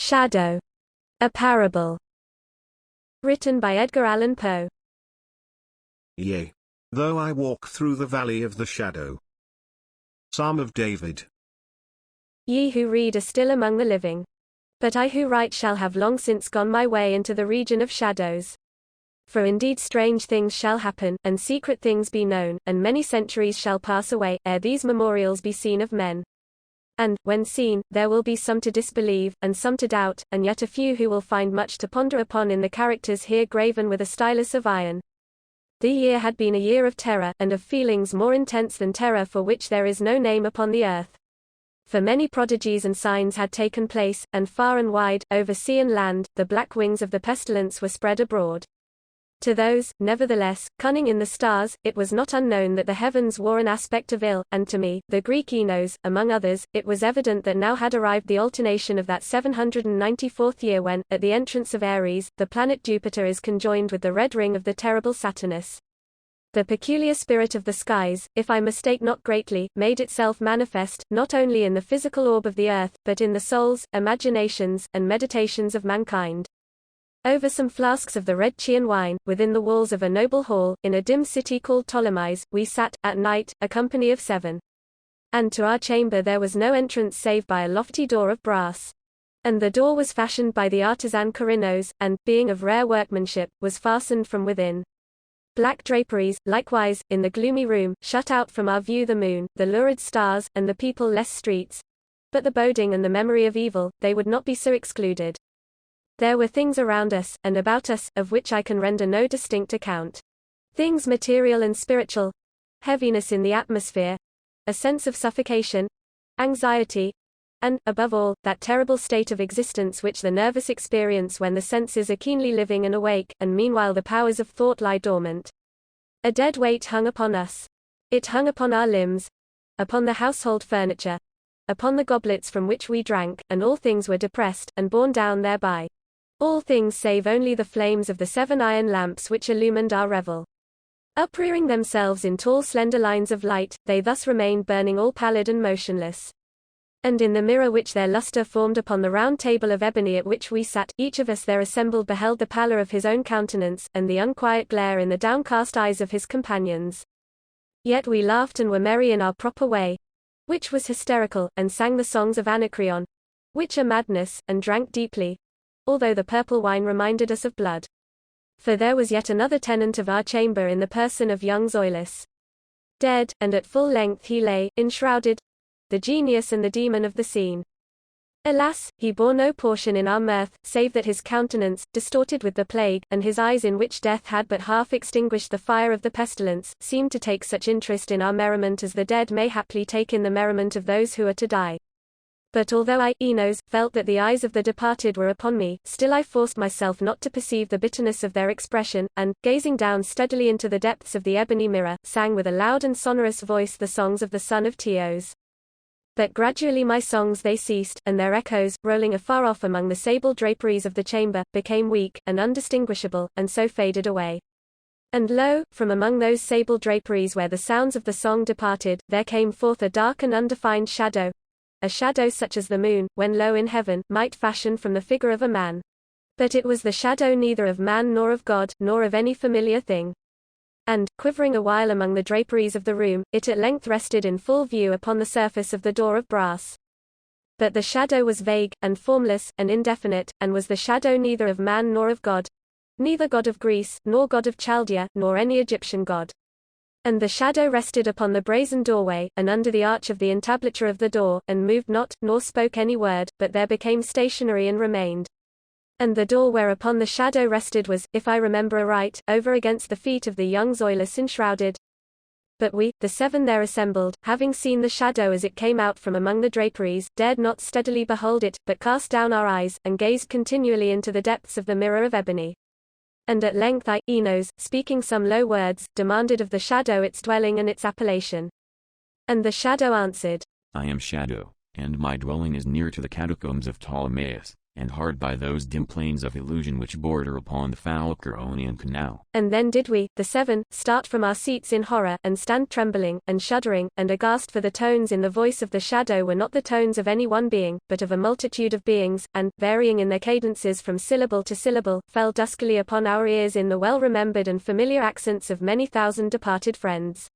Shadow. A Parable. Written by Edgar Allan Poe. Yea, though I walk through the valley of the shadow. Psalm of David. Ye who read are still among the living. But I who write shall have long since gone my way into the region of shadows. For indeed strange things shall happen, and secret things be known, and many centuries shall pass away, ere these memorials be seen of men. And, when seen, there will be some to disbelieve, and some to doubt, and yet a few who will find much to ponder upon in the characters here graven with a stylus of iron. The year had been a year of terror, and of feelings more intense than terror for which there is no name upon the earth. For many prodigies and signs had taken place, and far and wide, over sea and land, the black wings of the pestilence were spread abroad. To those, nevertheless, cunning in the stars, it was not unknown that the heavens wore an aspect of ill, and to me, the Greek Enos, among others, it was evident that now had arrived the alternation of that 794th year when, at the entrance of Aries, the planet Jupiter is conjoined with the red ring of the terrible Saturnus. The peculiar spirit of the skies, if I mistake not greatly, made itself manifest, not only in the physical orb of the earth, but in the souls, imaginations, and meditations of mankind. Over some flasks of the red Chian wine, within the walls of a noble hall, in a dim city called Ptolemais, we sat, at night, a company of 7. And to our chamber there was no entrance save by a lofty door of brass. And the door was fashioned by the artisan Corinnos, and, being of rare workmanship, was fastened from within. Black draperies, likewise, in the gloomy room, shut out from our view the moon, the lurid stars, and the people-less streets. But the boding and the memory of evil, they would not be so excluded. There were things around us, and about us, of which I can render no distinct account. Things material and spiritual. Heaviness in the atmosphere. A sense of suffocation. Anxiety. And, above all, that terrible state of existence which the nervous experience when the senses are keenly living and awake, and meanwhile the powers of thought lie dormant. A dead weight hung upon us. It hung upon our limbs. Upon the household furniture. Upon the goblets from which we drank, and all things were depressed, and borne down thereby. All things save only the flames of the 7 iron lamps which illumined our revel. Uprearing themselves in tall slender lines of light, they thus remained burning all pallid and motionless. And in the mirror which their lustre formed upon the round table of ebony at which we sat, each of us there assembled beheld the pallor of his own countenance, and the unquiet glare in the downcast eyes of his companions. Yet we laughed and were merry in our proper way, which was hysterical, and sang the songs of Anacreon, which are madness, and drank deeply, although the purple wine reminded us of blood. For there was yet another tenant of our chamber in the person of young Zoilus. Dead, and at full length he lay, enshrouded, the genius and the demon of the scene. Alas, he bore no portion in our mirth, save that his countenance, distorted with the plague, and his eyes in which death had but half extinguished the fire of the pestilence, seemed to take such interest in our merriment as the dead may haply take in the merriment of those who are to die. But although I, Enos, felt that the eyes of the departed were upon me, still I forced myself not to perceive the bitterness of their expression, and, gazing down steadily into the depths of the ebony mirror, sang with a loud and sonorous voice the songs of the son of Teos. But gradually my songs they ceased, and their echoes, rolling afar off among the sable draperies of the chamber, became weak, and undistinguishable, and so faded away. And lo, from among those sable draperies where the sounds of the song departed, there came forth a dark and undefined shadow. A shadow such as the moon, when low in heaven, might fashion from the figure of a man. But it was the shadow neither of man nor of God, nor of any familiar thing. And, quivering a while among the draperies of the room, it at length rested in full view upon the surface of the door of brass. But the shadow was vague, and formless, and indefinite, and was the shadow neither of man nor of God. Neither God of Greece, nor God of Chaldea, nor any Egyptian god. And the shadow rested upon the brazen doorway, and under the arch of the entablature of the door, and moved not, nor spoke any word, but there became stationary and remained. And the door whereupon the shadow rested was, if I remember aright, over against the feet of the young Zoilus enshrouded. But we, the 7 there assembled, having seen the shadow as it came out from among the draperies, dared not steadily behold it, but cast down our eyes, and gazed continually into the depths of the mirror of ebony. And at length I, Enos, speaking some low words, demanded of the shadow its dwelling and its appellation. And the shadow answered, I am Shadow, and my dwelling is near to the catacombs of Ptolemais, and hard by those dim plains of illusion which border upon the foul Curonian canal. And then did we, the seven, start from our seats in horror, and stand trembling, and shuddering, and aghast, for the tones in the voice of the shadow were not the tones of any one being, but of a multitude of beings, and, varying in their cadences from syllable to syllable, fell duskily upon our ears in the well-remembered and familiar accents of many thousand departed friends.